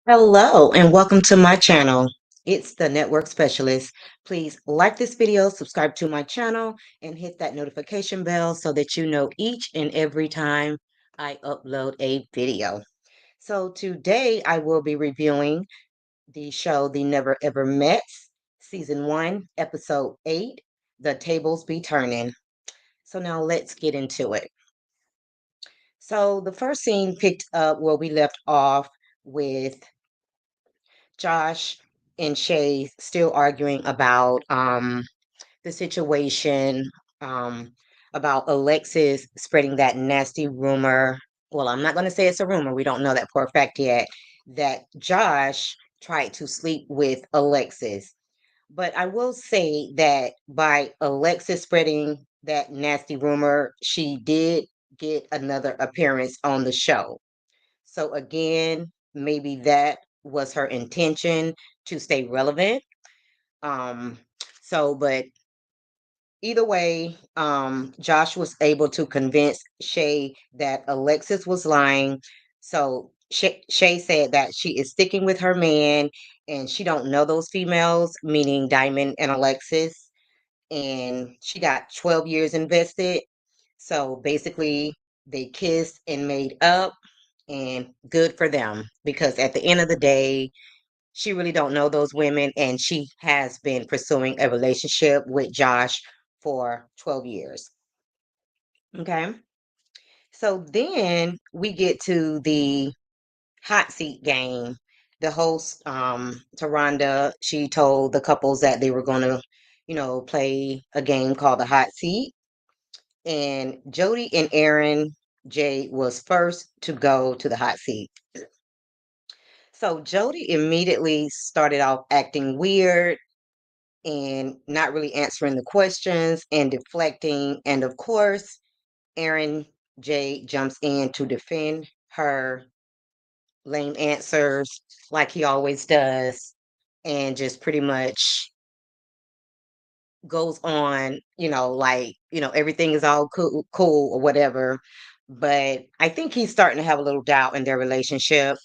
Hello and welcome to my channel. It's the Network Specialist. Please like this video, subscribe to my channel, and hit that notification bell so that you know each and every time I upload a video. So today I will be reviewing the show The Never Ever Mets, Season 1, Episode 8, The Tables Be Turning. So now let's get into it. So the first scene picked up where we left off with Josh and Shay still arguing about the situation, about Alexis spreading that nasty rumor. Well, I'm not going to say it's a rumor. We don't know that for a fact yet. That Josh tried to sleep with Alexis. But I will say that by Alexis spreading that nasty rumor, she did get another appearance on the show. So again, maybe that was her intention to stay relevant. Um, but either way, Josh was able to convince Shay that Alexis was lying. So Shay said that she is sticking with her man and she don't know those females, meaning Diamond and Alexis. And she got 12 years invested. So basically, they kissed and made up, and good for them because at the end of the day, she really don't know those women, and she has been pursuing a relationship with Josh for 12 years. Okay. So then we get to the hot seat game. The host, Taronda, she told the couples that they were going to, play a game called the hot seat. And Jody and Aaron J was first to go to the hot seat. So Jody immediately started off acting weird and not really answering the questions and deflecting. And of course, Aaron J jumps in to defend her lame answers like he always does and just pretty much goes on, everything is all cool or whatever. But I think he's starting to have a little doubt in their relationship.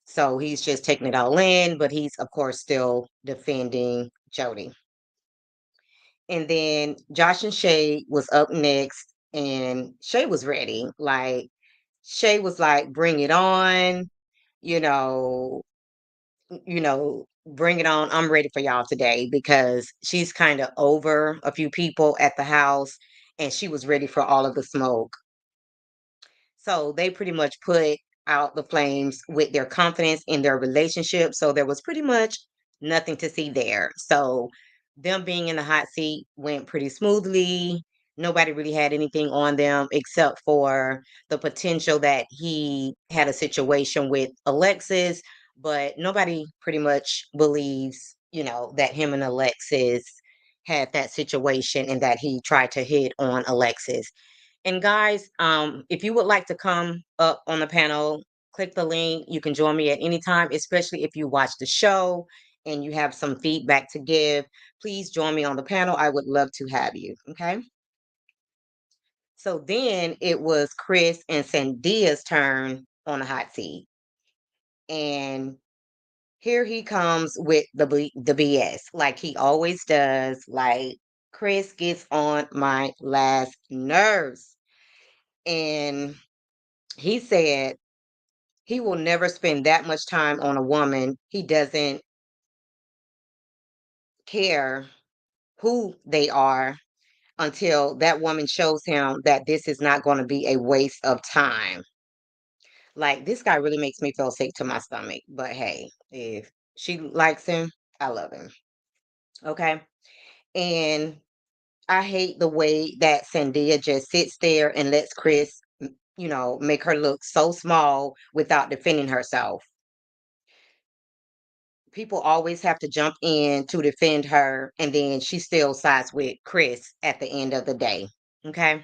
So he's just taking it all in, but he's, of course, still defending Jody. And then Josh and Shay was up next, and Shay was ready. Like, Shay was like, bring it on, you know, bring it on. I'm ready for y'all today because she's kind of over a few people at the house and she was ready for all of the smoke. So they pretty much put out the flames with their confidence in their relationship. So there was pretty much nothing to see there. So them being in the hot seat went pretty smoothly. Nobody really had anything on them except for the potential that he had a situation with Alexis, but nobody pretty much believes, that him and Alexis had that situation and that he tried to hit on Alexis. And guys, if you would like to come up on the panel, click the link. You can join me at any time, especially if you watch the show and you have some feedback to give. Please join me on the panel. I would love to have you. Okay. So then it was Chris and Sandia's turn on the hot seat. And here he comes with the BS, like he always does. Like, Chris gets on my last nerves. And he said he will never spend that much time on a woman he doesn't care who they are until that woman shows him that this is not going to be a waste of time. Like, this guy really makes me feel sick to my stomach. But hey, if she likes him, I love him. Okay. And I hate the way that Sandia just sits there and lets Chris, make her look so small without defending herself. People always have to jump in to defend her, and then she still sides with Chris at the end of the day. Okay.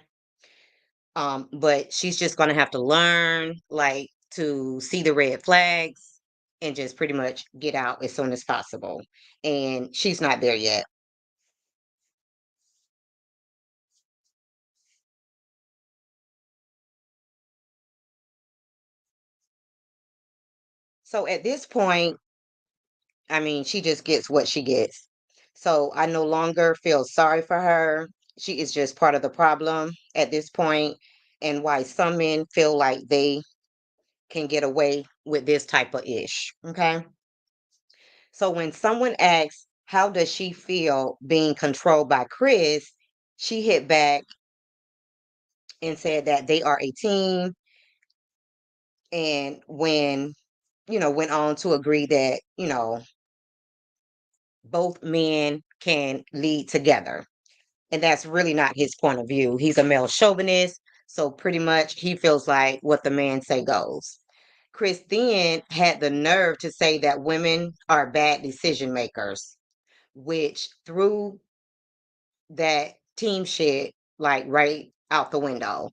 But she's just gonna have to learn, like, to see the red flags and just pretty much get out as soon as possible. And she's not there yet. So at this point, I mean, she just gets what she gets. So I no longer feel sorry for her. She is just part of the problem at this point, and why some men feel like they can get away with this type of ish. Okay. So when someone asks, how does she feel being controlled by Chris? She hit back and said that they are a team. And went on to agree that, both men can lead together. And that's really not his point of view. He's a male chauvinist. So pretty much he feels like what the man say goes. Chris then had the nerve to say that women are bad decision makers, which threw that team shit like right out the window.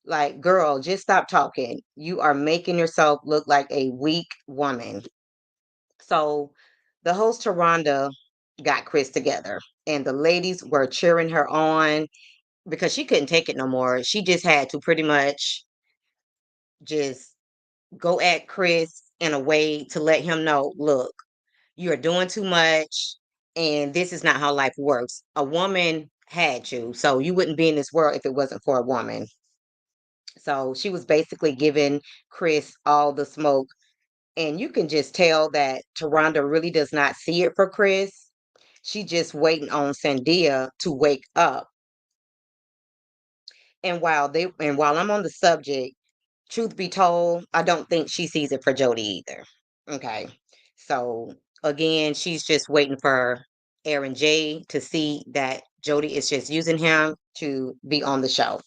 Like, girl, just stop talking. You are making yourself look like a weak woman. So the host Rhonda got Chris together, and the ladies were cheering her on because she couldn't take it no more. She just had to pretty much just go at Chris in a way to let him know, look, you're doing too much, and this is not how life works. A woman had you, so you wouldn't be in this world if it wasn't for a woman. So she was basically giving Chris all the smoke. And you can just tell that Taronda really does not see it for Chris. She just waiting on Sandia to wake up. And while I'm on the subject, truth be told, I don't think she sees it for Jody either. Okay. So again, she's just waiting for Aaron J to see that Jody is just using him to be on the show.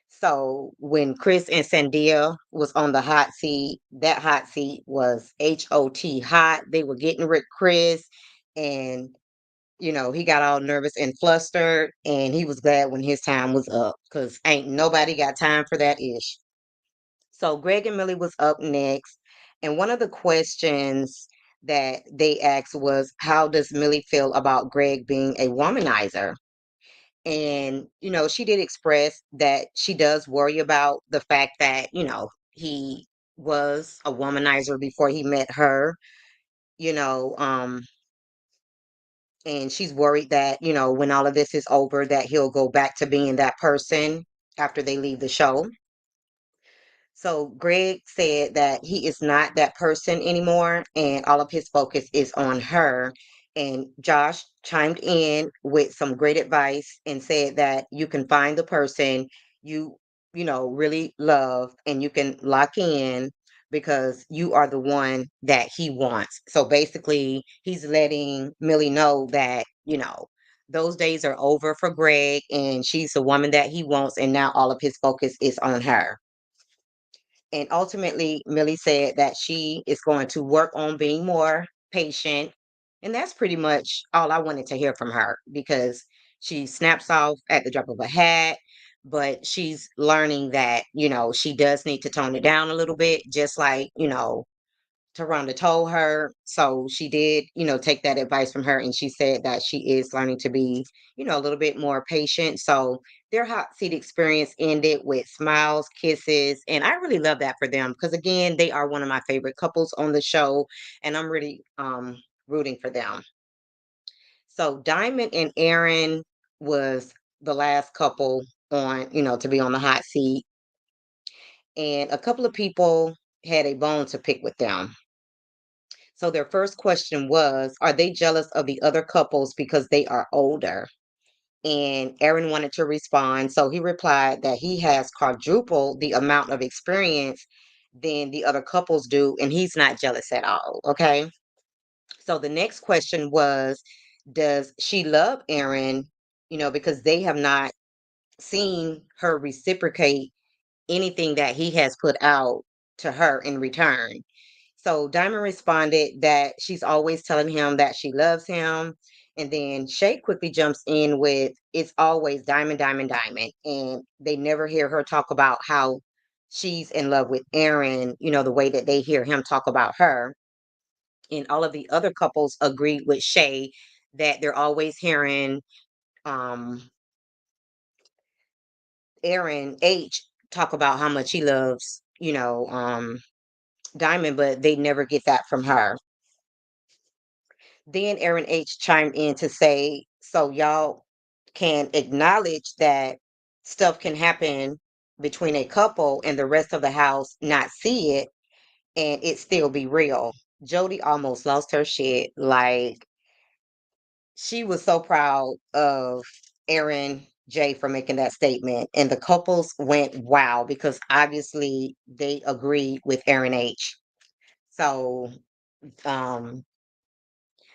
So when Chris and Sandia was on the hot seat, that hot seat was HOT hot. They were getting rid Chris, and he got all nervous and flustered, and he was glad when his time was up because ain't nobody got time for that ish. So Greg and Millie was up next, and one of the questions that they asked was, how does Millie feel about Greg being a womanizer? And, she did express that she does worry about the fact that, he was a womanizer before he met her, you know, um, and she's worried that, when all of this is over, that he'll go back to being that person after they leave the show. So Greg said that he is not that person anymore, and all of his focus is on her. And Josh chimed in with some great advice and said that you can find the person you, really love, and you can lock in because you are the one that he wants. So basically, he's letting Millie know that, those days are over for Greg, and she's the woman that he wants, and now all of his focus is on her. And ultimately, Millie said that she is going to work on being more patient. And that's pretty much all I wanted to hear from her because she snaps off at the drop of a hat, but she's learning that, she does need to tone it down a little bit, just like, Taronda told her. So she did, take that advice from her. And she said that she is learning to be, a little bit more patient. So their hot seat experience ended with smiles, kisses. And I really love that for them because, again, they are one of my favorite couples on the show. And I'm really rooting for them. So Diamond and Aaron was the last couple on, to be on the hot seat. And a couple of people had a bone to pick with them. So their first question was, are they jealous of the other couples because they are older? And Aaron wanted to respond. So he replied that he has quadruple the amount of experience than the other couples do, and he's not jealous at all. Okay. So the next question was, does she love Aaron? Because they have not seen her reciprocate anything that he has put out to her in return. So Diamond responded that she's always telling him that she loves him. And then Shay quickly jumps in with, it's always Diamond, Diamond, Diamond. And they never hear her talk about how she's in love with Aaron, the way that they hear him talk about her. And all of the other couples agreed with Shay that they're always hearing um, Aaron H talk about how much he loves, Diamond, but they never get that from her. Then Aaron H chimed in to say, so y'all can acknowledge that stuff can happen between a couple and the rest of the house not see it and it still be real. Jody almost lost her shit. Like, she was so proud of Aaron J for making that statement. And the couples went wow because obviously they agreed with Aaron H. So um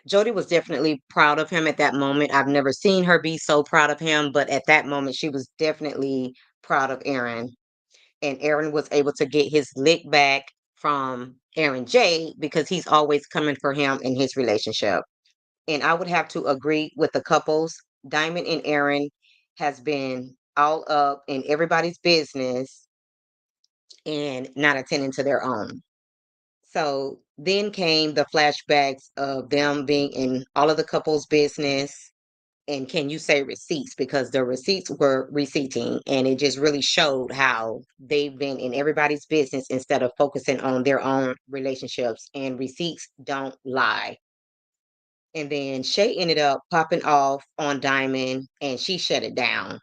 Jody was definitely proud of him at that moment. I've never seen her be so proud of him, but at that moment, she was definitely proud of Aaron. And Aaron was able to get his lick back from Aaron J because he's always coming for him in his relationship. And I would have to agree with the couples. Diamond and Aaron has been all up in everybody's business and not attending to their own. So then came the flashbacks of them being in all of the couple's business. And can you say receipts? Because the receipts were receipting, and it just really showed how they've been in everybody's business instead of focusing on their own relationships. And receipts don't lie. And then Shay ended up popping off on Diamond, and she shut it down.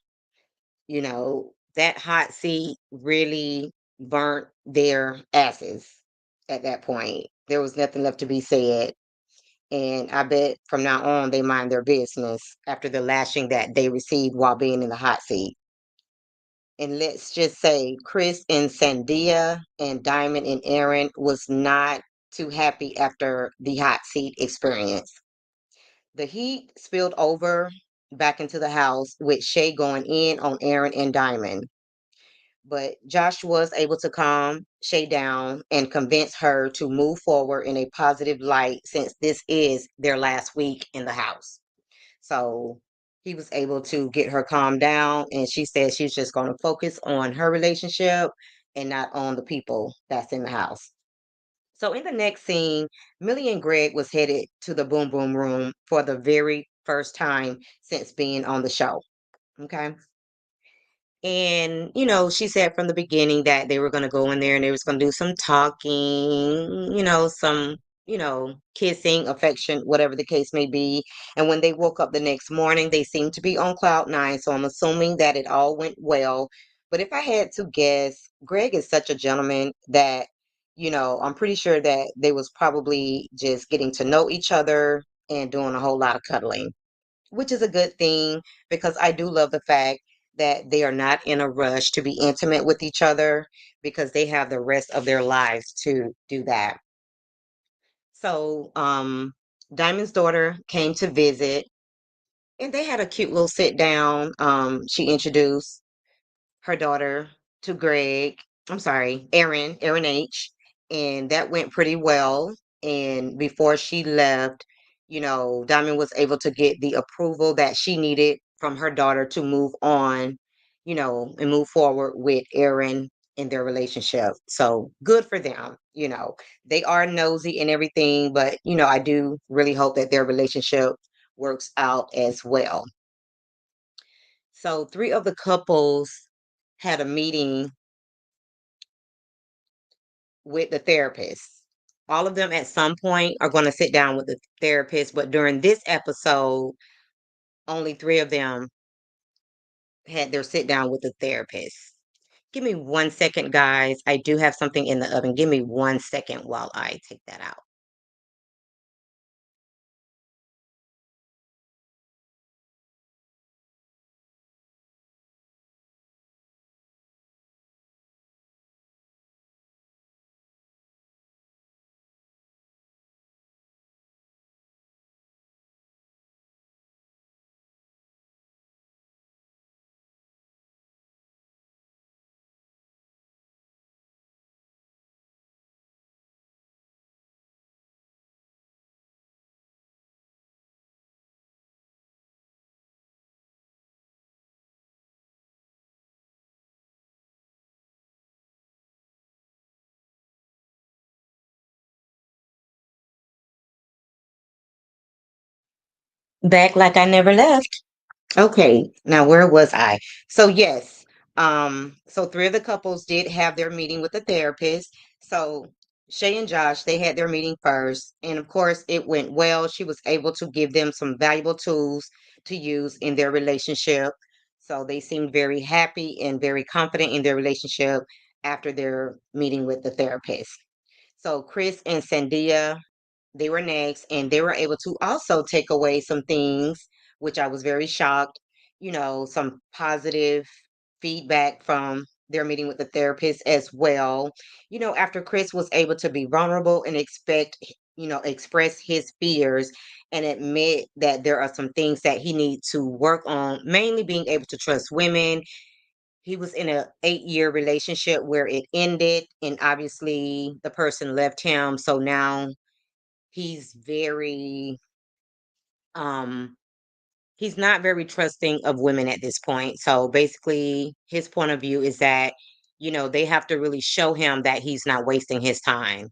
That hot seat really burnt their asses at that point. There was nothing left to be said. And I bet from now on they mind their business after the lashing that they received while being in the hot seat. And let's just say Chris and Sandia and Diamond and Aaron was not too happy after the hot seat experience. The heat spilled over back into the house with Shay going in on Aaron and Diamond. But Josh was able to calm Shay down and convince her to move forward in a positive light since this is their last week in the house. So he was able to get her calmed down, and she said she's just going to focus on her relationship and not on the people that's in the house. So in the next scene, Millie and Greg was headed to the Boom Boom Room for the very first time since being on the show. Okay. And, she said from the beginning that they were going to go in there and they was going to do some talking, some, kissing, affection, whatever the case may be. And when they woke up the next morning, they seemed to be on cloud nine. So I'm assuming that it all went well. But if I had to guess, Greg is such a gentleman that, I'm pretty sure that they was probably just getting to know each other and doing a whole lot of cuddling, which is a good thing because I do love the fact that they are not in a rush to be intimate with each other because they have the rest of their lives to do that. So, Diamond's daughter came to visit and they had a cute little sit down. She introduced her daughter to Greg. I'm sorry, Aaron H. And that went pretty well. And before she left, Diamond was able to get the approval that she needed from her daughter to move on, and move forward with Aaron in their relationship. So good for them. They are nosy and everything, but, I do really hope that their relationship works out as well. So three of the couples had a meeting with the therapist. All of them at some point are going to sit down with the therapist, but during this episode, only three of them had their sit down with the therapist. Give me 1 second, guys. I do have something in the oven. Give me 1 second while I take that out. Back like I never left. Okay, now where was I? So yes, so three of the couples did have their meeting with the therapist. So Shay and Josh, they had their meeting first, and of course, it went well. She was able to give them some valuable tools to use in their relationship. So they seemed very happy and very confident in their relationship after their meeting with the therapist. So Chris and Sandia, they were next, and they were able to also take away some things, which I was very shocked. Some positive feedback from their meeting with the therapist as well. After Chris was able to be vulnerable and express his fears and admit that there are some things that he needs to work on, mainly being able to trust women. He was in a 8-year relationship where it ended, and obviously the person left him. So now he's very um he's not very trusting of women at this point. So basically his point of view is that they have to really show him that he's not wasting his time.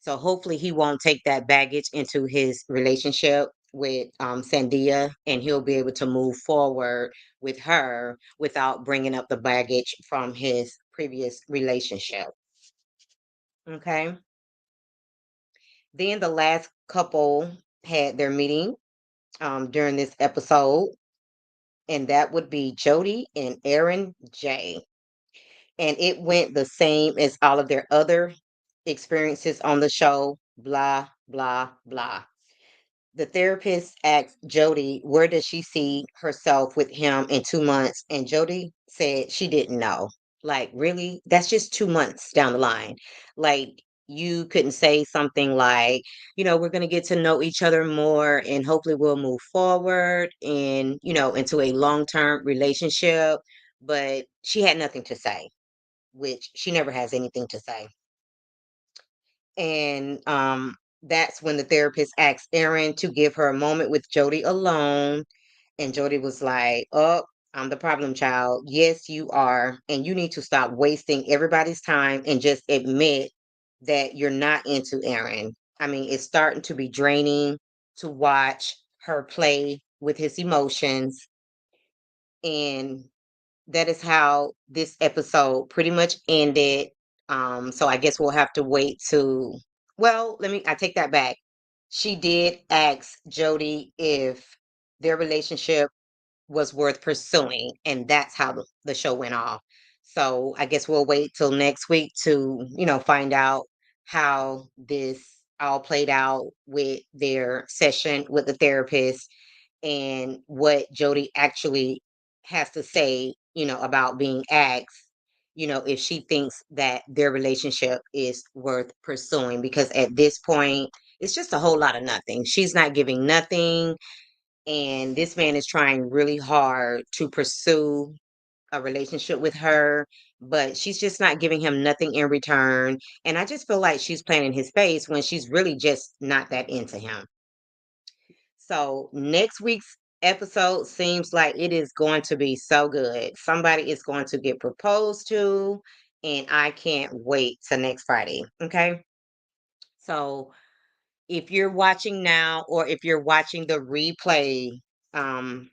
So hopefully he won't take that baggage into his relationship with Sandia, and he'll be able to move forward with her without bringing up the baggage from his previous relationship. Okay, then the last couple had their meeting during this episode, and that would be Jody and Aaron J. And it went the same as all of their other experiences on the show, blah, blah, blah. The therapist asked Jody, where does she see herself with him in 2 months? And Jody said she didn't know. Like, really? That's just 2 months down the line. Like, you couldn't say something like, we're going to get to know each other more, and hopefully we'll move forward and, into a long term relationship. But she had nothing to say, which she never has anything to say. And that's when the therapist asked Erin to give her a moment with Jody alone. And Jody was like, "Oh, I'm the problem child. Yes, you are. And you need to stop wasting everybody's time and just admit that you're not into Erin. I mean, it's starting to be draining to watch her play with his emotions." And that is how this episode pretty much ended. So I guess we'll have to wait to, well, I take that back. She did ask Jody if their relationship was worth pursuing, and that's how the show went off. So I guess we'll wait till next week to, find out how this all played out with their session with the therapist, and what Jody actually has to say, about being asked, if she thinks that their relationship is worth pursuing. Because at this point, it's just a whole lot of nothing. She's not giving nothing, and this man is trying really hard to pursue a relationship with her, but she's just not giving him nothing in return. And I just feel like she's playing in his face when she's really just not that into him. So next week's episode seems like it is going to be so good. Somebody is going to get proposed to, and I can't wait till next Friday. Okay. So if you're watching now, or if you're watching the replay, um,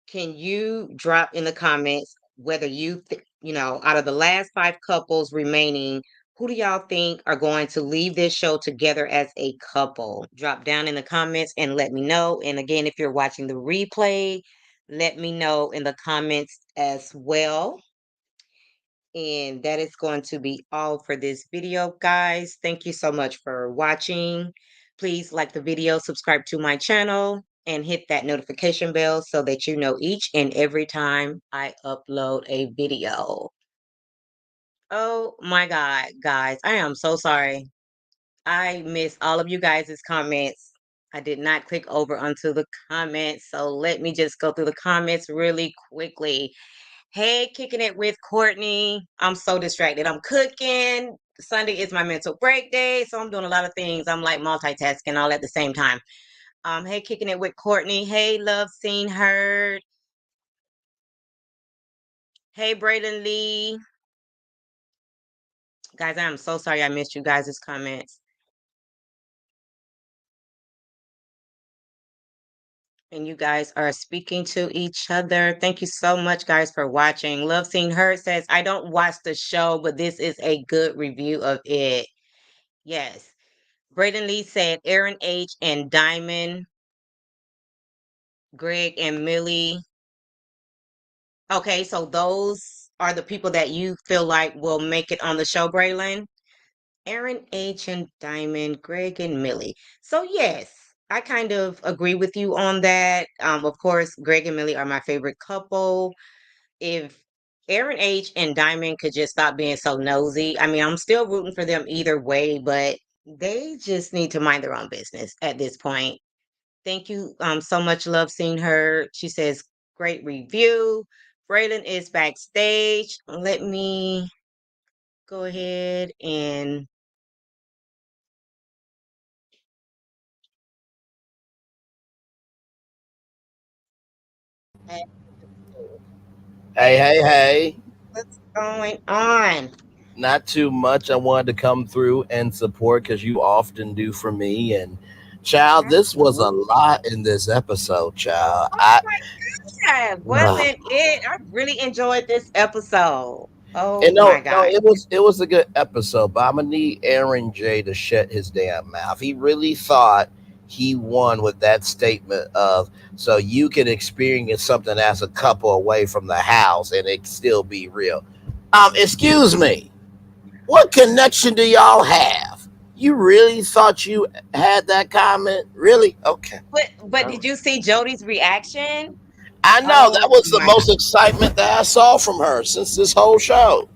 can you drop in the comments whether out of the last 5 couples remaining, who do y'all think are going to leave this show together as a couple? Drop down in the comments and let me know. And again, if you're watching the replay, let me know in the comments as well. And that is going to be all for this video, guys. Thank you so much for watching. Please like the video, subscribe to my channel, and hit that notification bell so that you know each and every time I upload a video. Oh my God, guys, I am so sorry. I missed all of you guys' comments. I did not click over onto the comments, so let me just go through the comments really quickly. Hey, kicking it with Courtney. I'm so distracted. I'm cooking. Sunday is my mental break day, so I'm doing a lot of things. I'm like multitasking all at the same time. Hey, kicking it with Courtney. Hey, love, seen, heard. Hey, Braden Lee. Guys, I am so sorry I missed you guys' comments. and you guys are speaking to each other. Thank you so much, guys, for watching. Love Seen Her says, I don't watch the show, but this is a good review of it. Yes. Braden Lee said, Aaron H. and Diamond, Greg and Millie. Okay, so those are the people that you feel like will make it on the show, Braylon? Aaron H. and Diamond, Greg and Millie. So yes, I kind of agree with you on that. Of course, Greg and Millie are my favorite couple. If Aaron H. and Diamond could just stop being so nosy, I mean, I'm still rooting for them either way, but they just need to mind their own business at this point. Thank you so much, Love Seeing Her. She says, great review. Braylon is backstage. Let me go ahead and add Hey, hey, hey, hey. what's going on? Not too much. I wanted to come through and support because you often do for me. And, child, this was a Absolutely. lot in this episode, child. Oh my God, Uh, wasn't it? I really enjoyed this episode. and Oh no, my no, God. it was a good episode, but I'm gonna need Aaron J to shut his damn mouth. He really thought he won with that statement of so you can experience something as a couple away from the house and it still be real. Excuse me. What connection do y'all have? You really thought you had that comment? Really? Okay. But All did right. you see Jody's reaction? I know that Oh was the my most excitement that I saw from her since this whole show.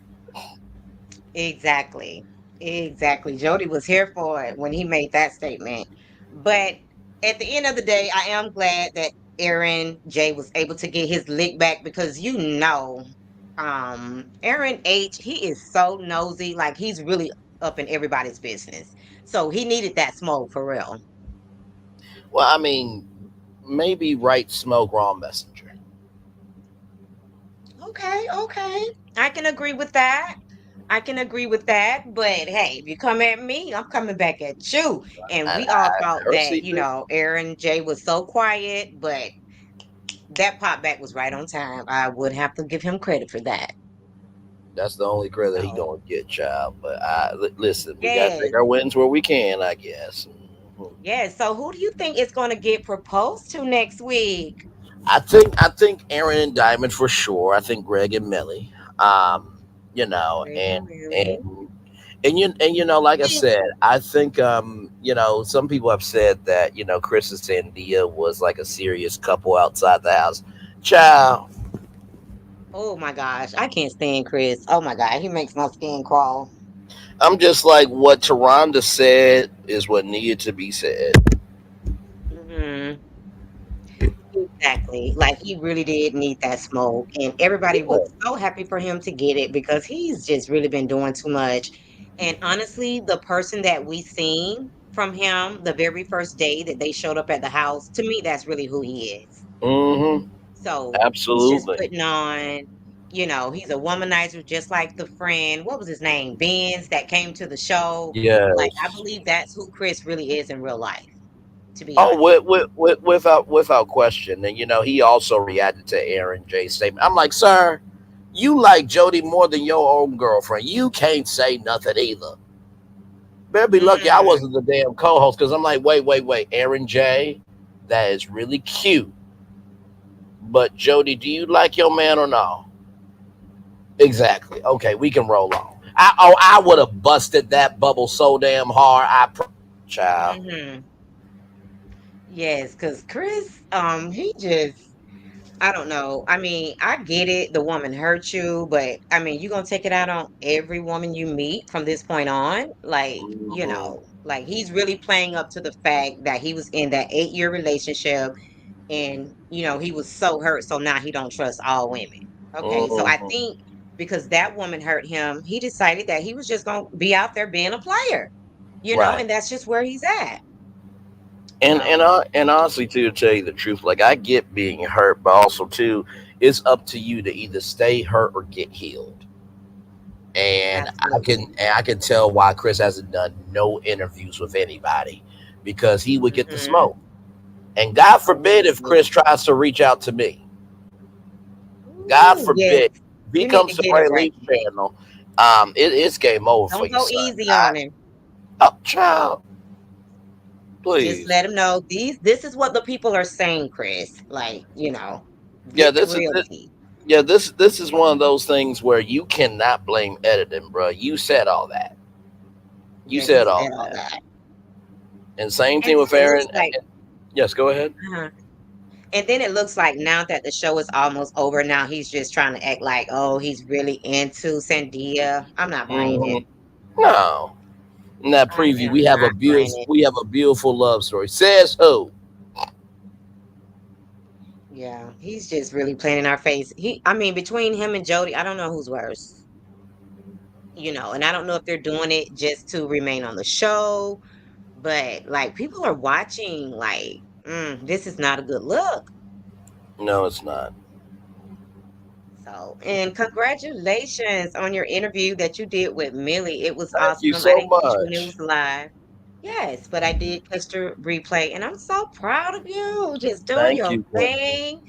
Exactly. Exactly. Jody was here for it when he made that statement. But at the end of the day, I am glad that Aaron J was able to get his lick back because Aaron H, he is so nosy, like he's really up in everybody's business. So he needed that smoke for real. Well, I mean, maybe right smoke, wrong messenger. Okay, okay. I can agree with that. I can agree with that, but hey, if you come at me, I'm coming back at you. And And we all I thought that, received it. Aaron J was so quiet, but that pop back was right on time. I would have to give him credit for that. That's the only credit he So, gonna get, child. But listen, we gotta yes, take our wins where we can, I guess. Mhm. yes. So, who do you think is going to get proposed to next week? I think Aaron and Diamond for sure. I think Greg and Millie. Um, Greg and and Millie. like I said, I think some people have said that Chris and Sandia was like a serious couple outside the house. Child, Oh my gosh, I can't stand Chris. Oh my God, he makes my skin crawl. I'm just like what Taronda said is what needed to be said. Hmm. Exactly. Like he really did need that smoke, and everybody was Yeah. so happy for him to get it because he's just really been doing too much. And honestly, the person that we seen from him the very first day that they showed up at the house, to me, that's really who he is. Mm-hmm. So he's just Absolutely. putting on, he's a womanizer just like the friend, what was his name? Benz that came to the show. Like I Yes. believe that's who Chris really is in real life, to be Oh, honest. without question. And he also reacted to Aaron J's statement. I'm like, sir, you like Jody more than your own girlfriend. You can't say nothing either. Better be lucky I Mm, wasn't the damn co-host because I'm like, wait, Aaron J, that is really cute. But Jody, do you like your man or no? Exactly. Okay, we can roll on. I would have busted that bubble so damn hard. Child. mhm. Yes, because Chris, he just, I don't know. I mean, I get it. The woman hurt you, but I mean, you're gonna take it out on every woman you meet from this point on. Like, Hmm. like he's really playing up to the fact that he was in that 8-year relationship and, he was so hurt. So now he don't trust all women. Okay. So I Hmm. think because that woman hurt him, he decided that he was just gonna be out there being a player, Right. and that's just where he's at. And So and honestly, too, to tell you the truth, like I get being hurt, but also too, it's up to you to either stay hurt or get healed. And absolutely. I can tell why Chris hasn't done no interviews with anybody because he would get the Hmm. smoke. And God forbid if Absolutely. Chris tries to reach out to me. God Ooh, yes. forbid. If he You need comes to to get it Ray right. Lee's channel, it's game over for Don't you, go son. easy on him. Oh, child, Just please. let him know this is what the people are saying, Chris. Like, Yeah, get the this is real this, tea. yeah this is one of those things where you cannot blame editing, bro. You said all that. You Yeah, he said all said all that. that. And same And thing then with it looks Aaron. like Yes, go ahead. uh and then it looks like now that the show is almost over, now he's just trying to act like, oh, he's really into Sandia. I'm not buying Hmm. it. No, in that I preview, am not buying it. we have a beautiful love story. Says who? Yeah, he's just really playing in our face. I mean, between him and Jody, I don't know who's worse. And I don't know if they're doing it just to remain on the show, but like people are watching, like, this is not a good look. No, it's not. So, and congratulations on your interview that you did with Millie. It was Thank you awesome. I so didn't catch you when it much. was live. Yes, but I did catch the replay, and I'm so proud of you. Just doing Thank your you, Quentin. thing.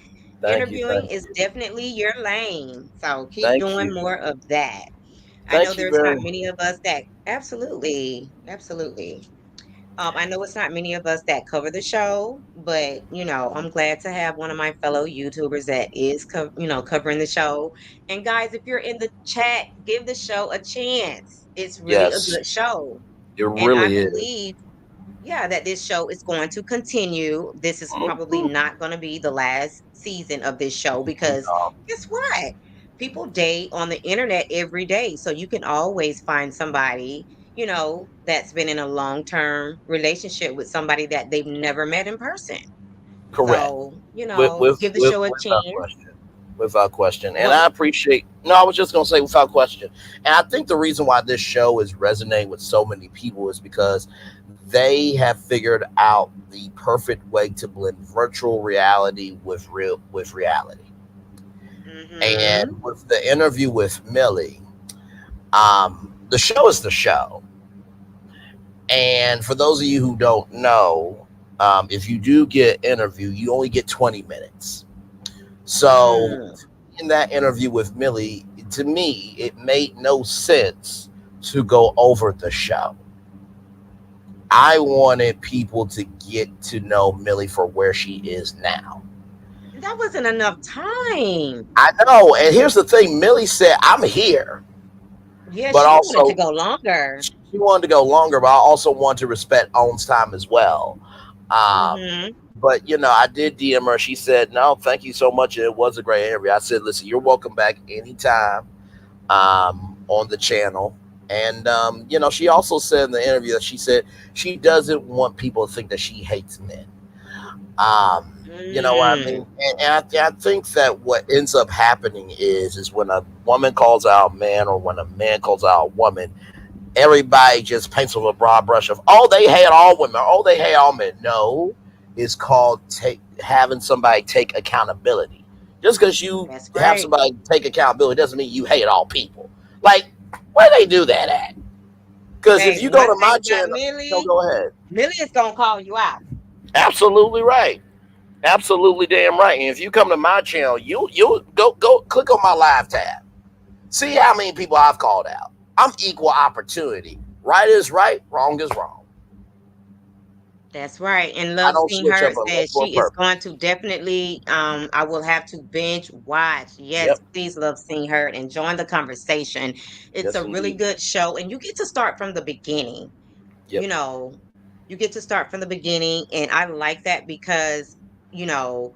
Thank you. Interviewing Thank is you. definitely your lane. So keep Thank doing you. more of that. I know Thank you there's very not much. many of us that absolutely, absolutely. I know it's not many of us that cover the show, but I'm glad to have one of my fellow YouTubers that is, covering the show. And guys, if you're in the chat, give the show a chance. It's really a Yes, good show, it and I really is. believe, yeah, that this show is going to continue. This is probably Mhm. not going to be the last season of this show because No, guess what? People date on the internet every day. So you can always find somebody, that's been in a long term relationship with somebody that they've never met in person. correct. So, give the With show a without chance. question. Without question. And What? I appreciate. No, I was just gonna say without question. And I think the reason why this show is resonating with so many people is because they have figured out the perfect way to blend virtual reality with reality. Mm-hmm. And with the interview with Millie, the show is the show. And for those of you who don't know, if you do get an interview, you only get 20 minutes. So Mm. in that interview with Millie, to me, it made no sense to go over the show. I wanted people to get to know Millie for where she is now. That wasn't enough time. I know, and here's the thing: Millie said, "I'm here," Yeah, but she wanted to also go longer. she wanted to go longer. But I also want to respect Owen's time as well. Um, Mm-hmm. but I did DM her. She said, "No, thank you so much. It was a great interview." I said, "Listen, you're welcome back anytime on the channel." And she also said in the interview that she said she doesn't want people to think that she hates men. You know what I Mm. mean? And I think that what ends up happening is when a woman calls out a man or when a man calls out a woman, everybody just paints with a broad brush of, oh, they hate all women, oh, they hate all men. No, it's called having somebody take accountability. Just because you That's have right. somebody take accountability doesn't mean you hate all people. Like, where they do that at? Because if Hey, you go one to thing my about channel, no, Millie, go ahead. Millie is gonna call you out. Absolutely right. Absolutely damn right. And if you come to my channel, you'll go click on my live tab. See how many people I've called out. I'm equal opportunity. Right is right, wrong is wrong. That's right. And I Love don't Seen switch Her up unless says for a she is purpose. going to definitely I will have to binge watch. Yes, Yep. please Love Seen Her and join the conversation. It's Yes, a really indeed. good show and you get to start from the beginning. Yep. You know, you get to start from the beginning and I like that because, you know,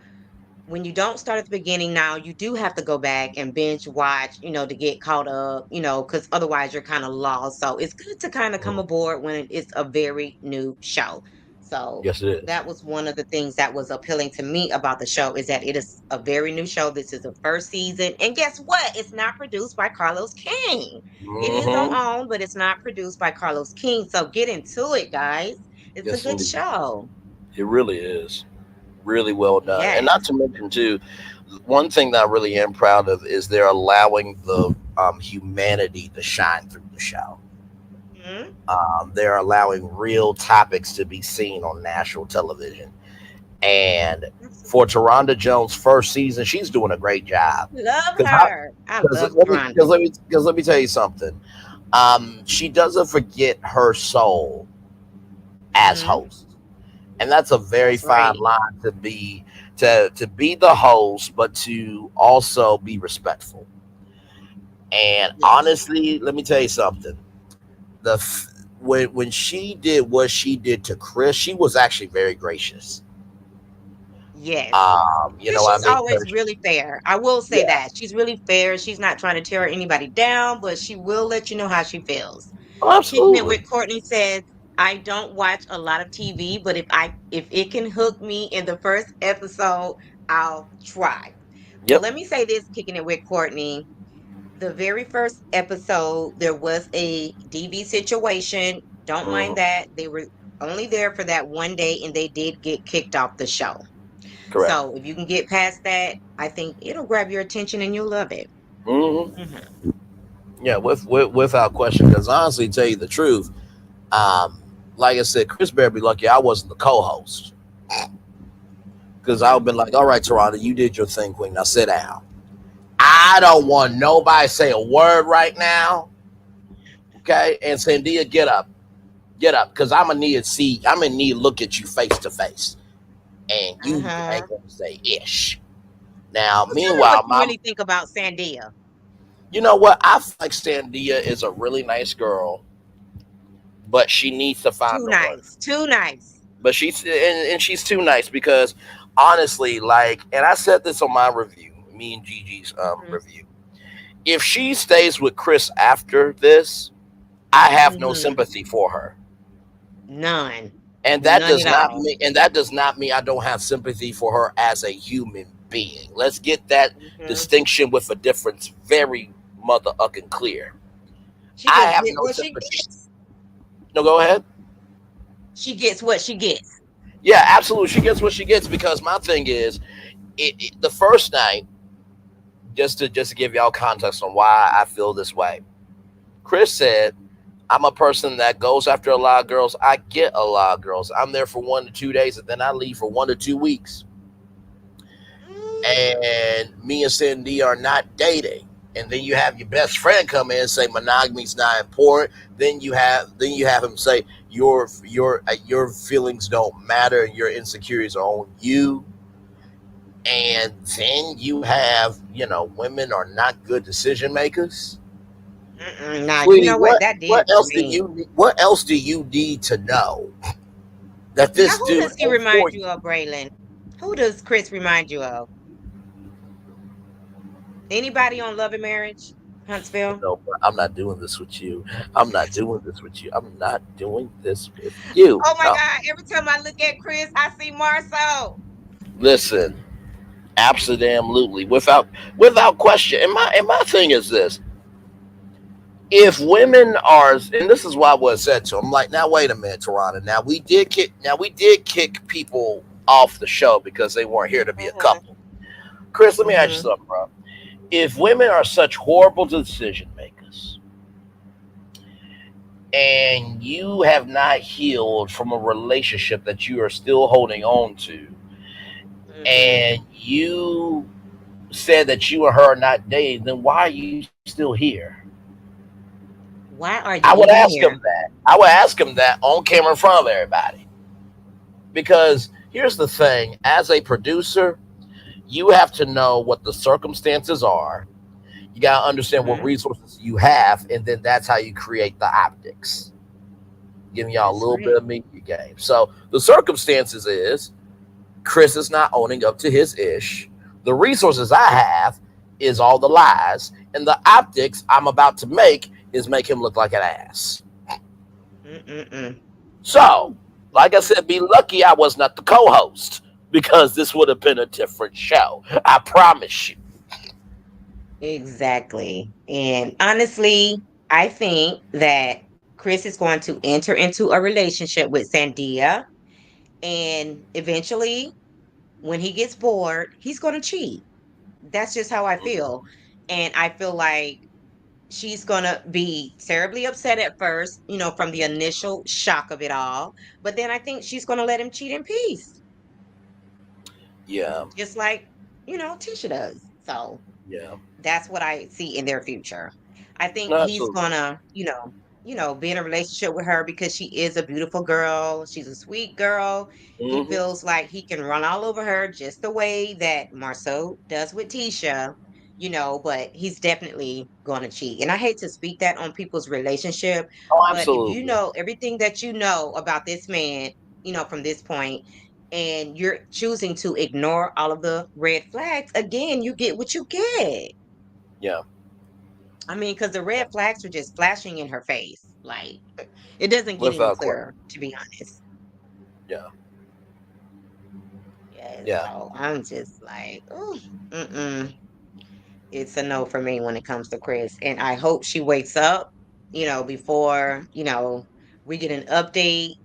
when you don't start at the beginning now, you do have to go back and binge watch, to get caught up, because otherwise you're kind of lost. So it's good to kind of come Mhm. aboard when it's a very new show. So Yes, it is. that was one of the things that was appealing to me about the show is that it is a very new show. This is the first season. And guess what? It's not produced by Carlos King. It is on Hmm. OWN, but it's not produced by Carlos King. So get into it, guys. It's a Yes, good indeed. show. It really is. Really well done. And not Yes. to mention, too, one thing that I really am proud of is they're allowing the humanity to shine through the show. Mhm. They're allowing real topics to be seen on national television. And for Absolutely. Taronda Jones' first season, she's doing a great job. Love Because her. I because love Rhonda. let me tell you something. She doesn't forget her soul as Hmm. host, and that's a very That's fine right. line to be the host, but to also be respectful. And Yes. honestly, let me tell you something. When she did what she did to Chris, she was actually very gracious. Yes. You know Because what I she's mean? always really fair. I will say Yeah, that. She's really fair. She's not trying to tear anybody down, but she will let you know how she feels. oh, Kicking it absolutely. with Courtney says, I don't watch a lot of TV, but if it can hook me in the first episode, I'll try. Well, Yep. let me say this, kicking it with Courtney. The very first episode, there was a DV situation. Don't mind Hmm. that. They were only there for that one day and they did get kicked off the show. Correct. So if you can get past that, I think it'll grab your attention and you'll love it. Hmm. Hmm. Yeah, without question. Because honestly, tell you the truth, um, like I said, Chris better be lucky I wasn't the co-host. Because I would have Hmm. been like, all right, Toronto, you did your thing, Queen. Now sit down. I don't want nobody to say a word right now. Okay? And Sandia, get up. Get up. Because I'm gonna need to look at you face to face. And you Uh-huh. ain't gonna say ish. Now, Well, tell me what meanwhile, you really think about Sandia. you know what? I feel like Sandia is a really nice girl, but she needs to find Too the one. nice. Too nice. But and she's too nice because honestly, like, and I said this on my review, me and Gigi's Hmm. review. If she stays with Chris after this, I have no Hmm. sympathy for her. None. And that None does at not all. mean I don't have sympathy for her as a human being. Let's get that Hmm. distinction with a difference very mother ucking clear. She I just have get no what she sympathy. gets. No, go ahead. She gets what she gets. Yeah, absolutely. She gets what she gets because my thing is, the first night, just to give y'all context on why I feel this way. Chris said, "I'm a person that goes after a lot of girls. I get a lot of girls. I'm there for 1 to 2 days, and then I leave for 1 to 2 weeks. Mm. And me and Cindy are not dating." And then you have your best friend come in and say monogamy's not important. Then you have him say your feelings don't matter and your insecurities are on you. And then you have women are not good decision makers. Mm-mm. Nah, you Sweetie, know what? That did it for me. what else do you need to know that Now, this who dude does he ain't for remind you? you of, Braylon? Who does Chris remind you of? Anybody on Love and Marriage, Huntsville? No, I'm not doing this with you. I'm not doing this with you. I'm not doing this with you. Oh my No. God! Every time I look at Chris, I see Marcel. Listen, absolutely, without question. And my thing is this: if women are, and this is why I was said to him, like, now wait a minute, Toronto. Now we did kick people off the show because they weren't here to be a Hmm. couple. Chris, let me ask you Hmm. something, bro. If women are such horrible decision makers and you have not healed from a relationship that you are still holding on to, Hmm. and you said that you and her are not dating, then why are you still here? Why are I you would even ask him here? that. I would ask him that on camera in front of everybody. Because here's the thing: as a producer, you have to know what the circumstances are. You got to understand what Hmm. resources you have, and then that's how you create the optics. Giving y'all a That's little bit right. of media game. So the circumstances is Chris is not owning up to his ish. The resources I have is all the lies, and the optics I'm about to make is make him look like an ass. Mm-mm-mm. So, Ooh. like I said, be lucky I was not the co-host because this would have been a different show. I promise you. Exactly. And honestly, I think that Chris is going to enter into a relationship with Sandia. And eventually, when he gets bored, he's going to cheat. That's just how I feel. And I feel like she's going to be terribly upset at first, from the initial shock of it all. But then I think she's going to let him cheat in peace. Yeah. just like, Tisha does. So Yeah. that's what I see in their future. I think No, he's absolutely. gonna, be in a relationship with her because she is a beautiful girl. She's a sweet girl. He Hmm. feels like he can run all over her just the way that Marceau does with Tisha, but he's definitely gonna cheat. And I hate to speak that on people's relationship, Oh, but if you absolutely. know everything that you know about this man, from this point, and you're choosing to ignore all of the red flags, again, you get what you get. Yeah. I mean, because the red flags are just flashing in her face. Like, it doesn't get any Without question. clearer, to be honest. Yeah. Yes, Yeah. so I'm just like, oh, mm-mm. It's a no for me when it comes to Chris. And I hope she wakes up, before, we get an update,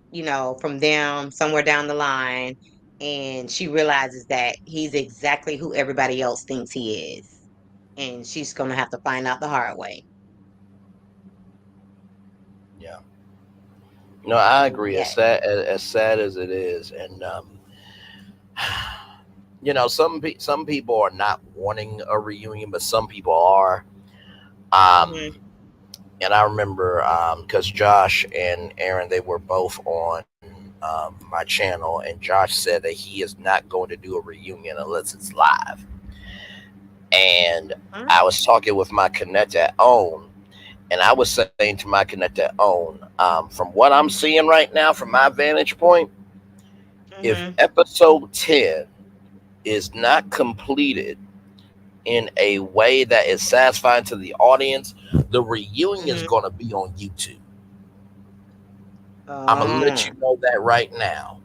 from them somewhere down the line. And she realizes that he's exactly who everybody else thinks he is. And she's going to have to find out the hard way. Yeah. No, I So, agree. yeah. As sad as it is, and some people are not wanting a reunion, but some people are. Hmm. Um, and I remember because Josh and Aaron, they were both on my channel, and Josh said that he is not going to do a reunion unless it's live. And Uh, I was talking with my connect at own, and I was saying to my connect at own, from what I'm seeing right now, from my vantage point, if hmm. episode 10 is not completed in a way that is satisfying to the audience, the reunion is Hmm. going to be on YouTube. I'm gonna let Oh. you know that right now.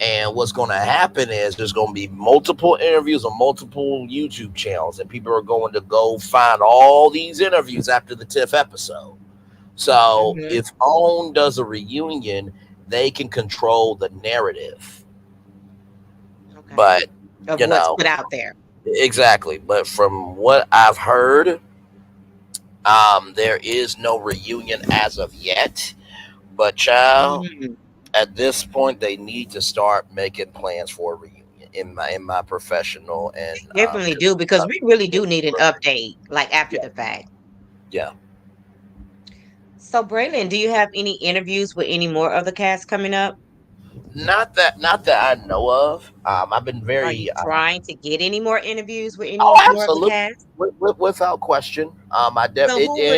And what's going to happen is there's going to be multiple interviews on multiple YouTube channels, and people are going to go find all these interviews after the 10th episode. So Hmm. if OWN does a reunion, they can control the narrative. Okay. But Of you what's know, put out there. exactly. But from what I've heard, there is no reunion as of yet. But child, Mm. at this point, they need to start making plans for a reunion. In my professional and Definitely do because we really do need an opinion. update, like after Yeah, the fact. yeah. So, Braylon, do you have any interviews with any more of the cast coming up? Not that I know of. I've been Are you very trying to get any more interviews with oh, any more of the absolutely, cast? without question. I So,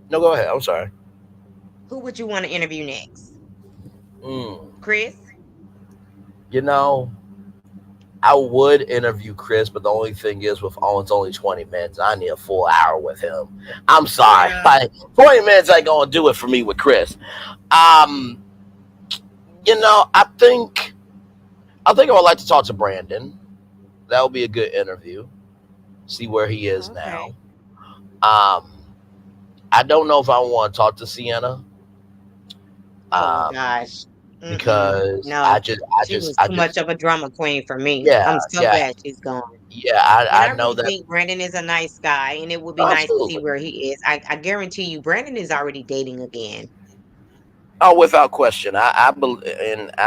no, go ahead. I'm sorry. who would you want to interview next? Mm, Chris? you know, I would interview Chris, but the only thing is, with oh, it's only 20 minutes. I need a full hour with him. I'm sorry, Yeah. like 20 minutes ain't gonna do it for me with Chris. Um, I think I would like to talk to Brandon. That would be a good interview. See where he is Oh, now. okay. Um, I don't know if I want to talk to Sienna. Oh Um, gosh. Mm-mm. because No, she was too I much just, of a drama queen for me. yeah, I'm so yeah, glad she's gone. yeah. And I I know really that think Brandon is a nice guy, and it would be nice to see absolutely. where he is. I guarantee you, Brandon is already dating again Oh, without question. I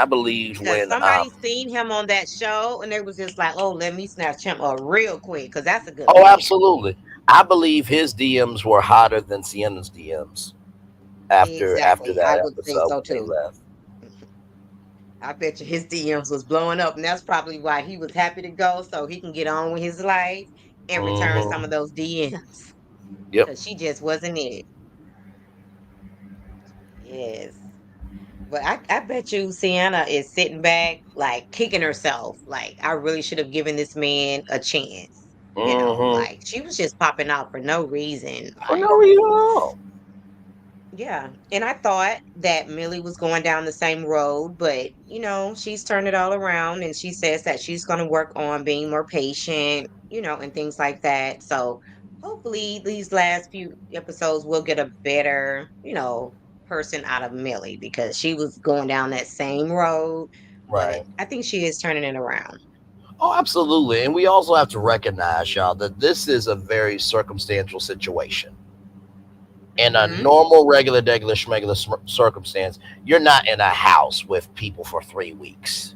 believe because when somebody seen him on that show, and they was just like, "Oh, let me snatch him up real quick," because that's a good oh, man. absolutely. I believe his DMs were hotter than Sienna's DMs after Exactly, I that would say episode so when they too. left. I bet you his DMs was blowing up, and that's probably why he was happy to go, so he can get on with his life and return some Hmm. of those DMs Yep. because she just wasn't it. Yes. But I bet you Sienna is sitting back, like kicking herself. Like, I really should have given this man a chance. Hmm. Like she was just popping out for no reason. For Like, no reason at all. yeah. And I thought that Millie was going down the same road, but she's turned it all around and she says that she's going to work on being more patient, and things like that. So hopefully these last few episodes will get a better, person out of Millie because she was going down that same road, but Right. I think she is turning it around. Oh, absolutely. And we also have to recognize, y'all, that this is a very circumstantial situation. In a Mhm. normal, regular, schmegular circumstance, you're not in a house with people for 3 weeks.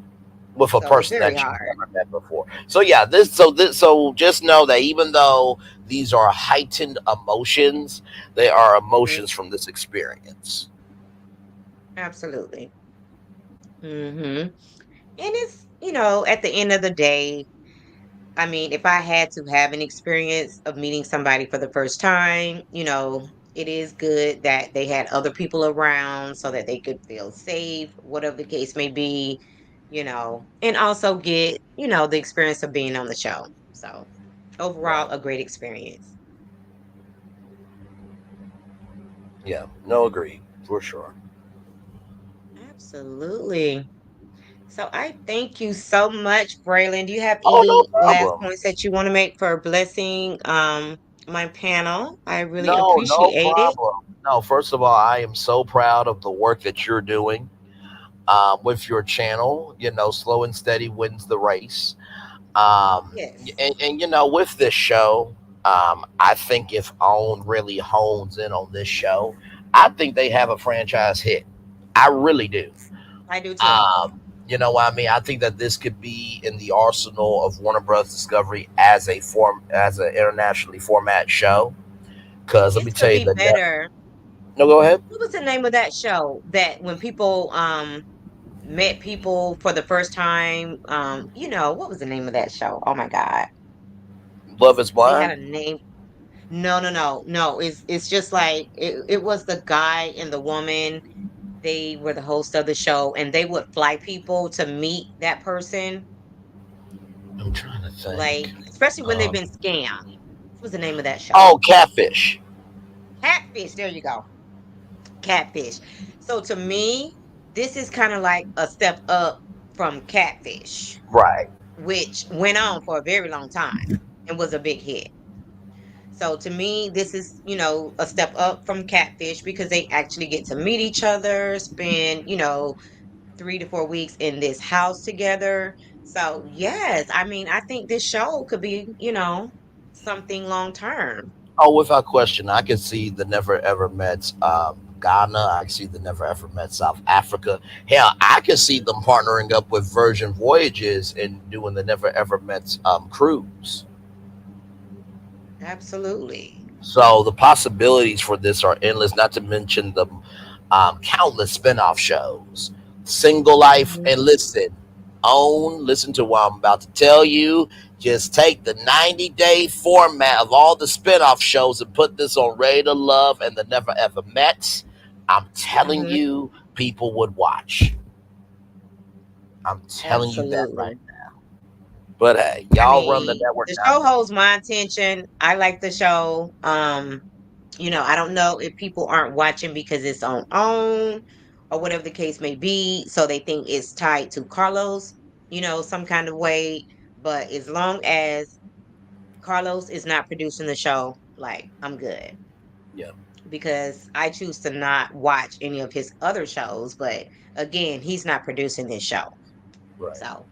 with a So it's person very that you've hard. never met before. So yeah, so just know that even though these are heightened emotions, they are Mhm. emotions from this experience. Absolutely. And it's, at the end of the day, I mean, if I had to have an experience of meeting somebody for the first time, it is good that they had other people around so that they could feel safe, whatever the case may be, and also get, the experience of being on the show. So, overall, Right. a great experience. Yeah. No, agree for sure. Absolutely. So, I thank you so much, Braylon. Do you have Oh, no any last problem. points that you want to make for blessing my panel? I really No, no appreciate it. problem. No, first of all, I am so proud of the work that you're doing with your channel. Slow and steady wins the race. Yes, And with this show, I think if OWN really hones in on this show, I think they have a franchise hit. I really do. I do too. You know what I mean? I think that this could be in the arsenal of Warner Bros. Discovery as as an internationally format show. Because let me This tell could you be the net. better. No, go ahead. What was the name of that show that when people met people for the first time, what was the name of that show? Oh my God. Love is They had blind. a name. No, no, no, no. It's just like it was the guy and the woman. They were the host of the show and they would fly people to meet that person, I'm trying to like think. especially when they've Um, been scammed. What was the name of that show? oh, Catfish. Catfish. There you go. Catfish. So to me, this is kind of like a step up from Catfish, Right. which went on for a very long time and was a big hit. So to me, this is, a step up from Catfish because they actually get to meet each other, spend, 3 to 4 weeks in this house together. So yes, I mean, I think this show could be, something long term. Oh, without question, I can see the Never Ever Met Ghana. I can see the Never Ever Met South Africa. Hell, I can see them partnering up with Virgin Voyages and doing the Never Ever Met cruise. Absolutely. So the possibilities for this are endless. Not to mention the countless spinoff shows, Single Life, Mhm. and listen to what I'm about to tell you. Just take the 90-day format of all the spinoff shows and put this on Ready to Love and the Never Ever Mets. I'm telling Mhm. you, people would watch. I'm telling you that right Absolutely. now. But hey, I y'all run the mean, network the now. show holds my attention. I like the show. I don't know if people aren't watching because it's on OWN or whatever the case may be, so they think it's tied to Carlos, some kind of way. But as long as Carlos is not producing the show, like I'm good Yeah, because I choose to not watch any of his other shows. But again, he's not producing this show. right. So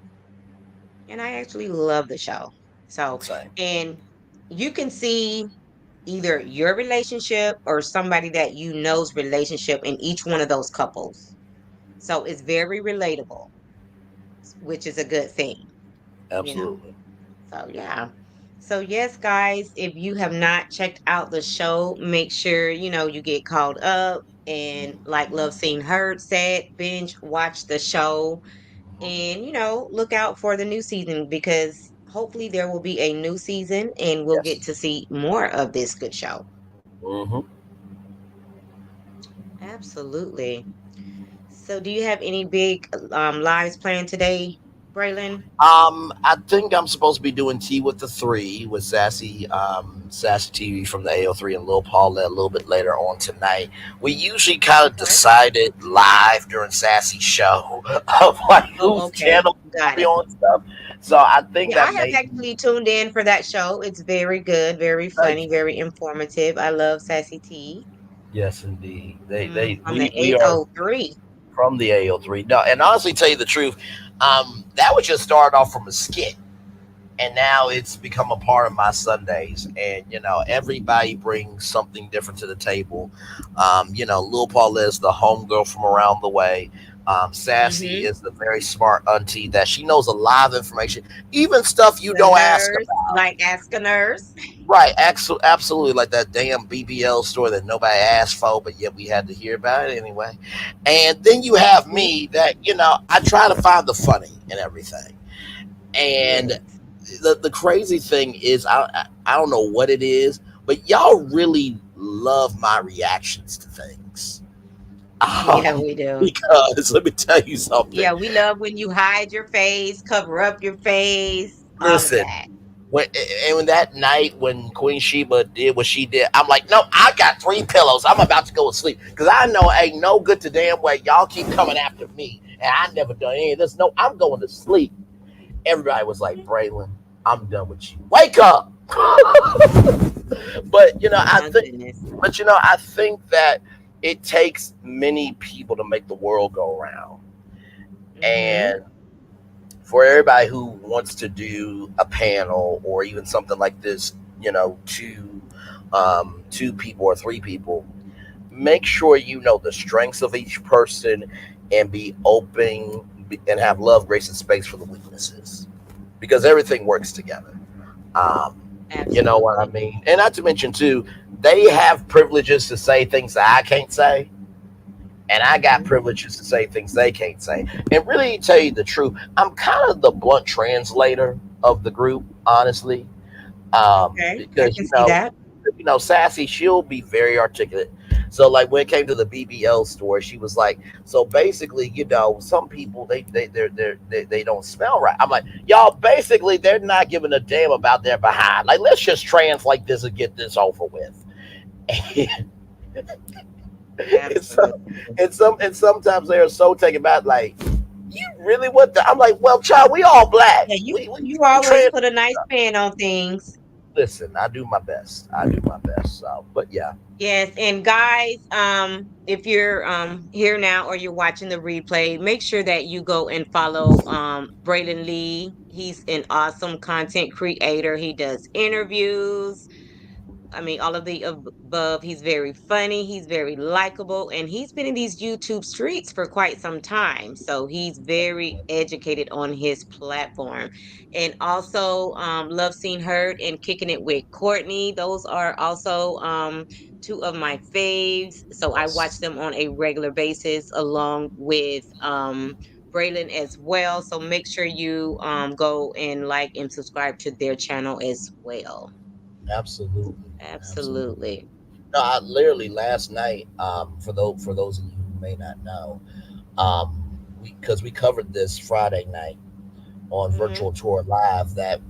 and I actually love the show. So, Insane. and you can see either your relationship or somebody that you know's relationship in each one of those couples. So it's very relatable, which is a good thing, you know. Absolutely. So yeah. So yes, guys, if you have not checked out the show, make sure you get caught up and like Love Seen Heard said, binge watch the show Mhm. and look out for the new season because hopefully there will be a new season and we'll get Yes. to see more of this good show. Hmm. Absolutely. So do you have any big lives planned today, Braylon? I think I'm supposed to be doing Tea with the Three with Sassy TV from the AO3 and Lil Paulette a little bit later on tonight. We usually kind of Okay. decided live during Sassy's show of like Oh, whose okay. channel Got we it. on stuff. So I think Yeah, I that have maybe actually tuned in for that show. It's very good, very thank funny, you. very informative. I love Sassy T Yes, indeed. They from the we are 803. from the AO3. No, and honestly, tell you the truth, that was just started off from a skit. And now it's become a part of my Sundays. And everybody brings something different to the table. Lil Paul is the homegirl from around the way. Sassy Mm-hmm. is the very smart auntie that she knows a lot of information, even stuff you The don't ask nurse, about. like ask a nurse. Right, absolutely, like that damn BBL store that nobody asked for, but yet we had to hear about it anyway. And then you have Mhm. me that I try to find the funny in everything. And Yes. the crazy thing is, I don't know what it is, but y'all really love my reactions to things. Yeah, we do. Because let me tell you something. Yeah, we love when you hide your face, cover up your face, all of Listen, that. when and that night when Queen Sheba did what she did, I'm like, no, I got three pillows. I'm about to go to sleep because I know ain't no good to damn way y'all keep coming after me, and I never done any of this. No, I'm going to sleep. Everybody was like, Braylon, I'm done with you. Wake up. but Oh I my think, goodness. I think that it takes many people to make the world go round, Mm-hmm. and for everybody who wants to do a panel or even something like this, two people or three people, make sure you know the strengths of each person and be open and have love, grace, and space for the weaknesses because everything works together. Um, you know what I Absolutely. mean? And not to mention, too, they have privileges to say things that I can't say and I got Mm-hmm. privileges to say things they can't say. And really, tell you the truth, I'm kind of the blunt translator of the group, honestly, Okay, I because can see that. Sassy, she'll be very articulate. So, like when it came to the BBL store, she was like, "So basically, some people they don't smell right." I'm like, "Y'all, basically, they're not giving a damn about their behind. Like, let's just translate this and get this over with." and so Absolutely. and sometimes they are so taken back, like, you really what the I'm like, well, child, we all black. Yeah, you We always trans put a nice spin on things. listen, I do my best. I do my best. So but yeah. Yes, and guys, if you're here now or you're watching the replay, make sure that you go and follow Braylon Lee. He's an awesome content creator. He does interviews. I mean, all of the above. He's very funny. He's very likable, and he's been in these YouTube streets for quite some time. So he's very educated on his platform. And also, Love Seen Heard and Kicking It with Courtney. Those are also two of my faves. So I watch Yes. them on a regular basis, along with Braylon as well. So make sure you go and like and subscribe to their channel as well. Absolutely. Absolutely. Absolutely. No, I literally last night, for those of you who may not know, we covered this Friday night on Mhm. Virtual Tour Live that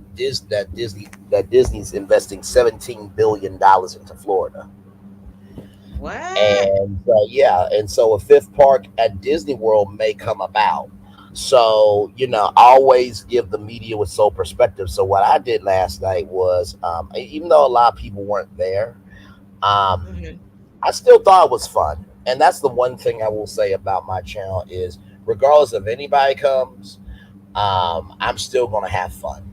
Disney's investing $17 billion into Florida. What? And yeah, and so a fifth park at Disney World may come about. So, I always give the media with sole perspective. So what I did last night was, even though a lot of people weren't there, um, Mhm. I still thought it was fun. And that's the one thing I will say about my channel is, regardless of anybody comes, I'm still going to have fun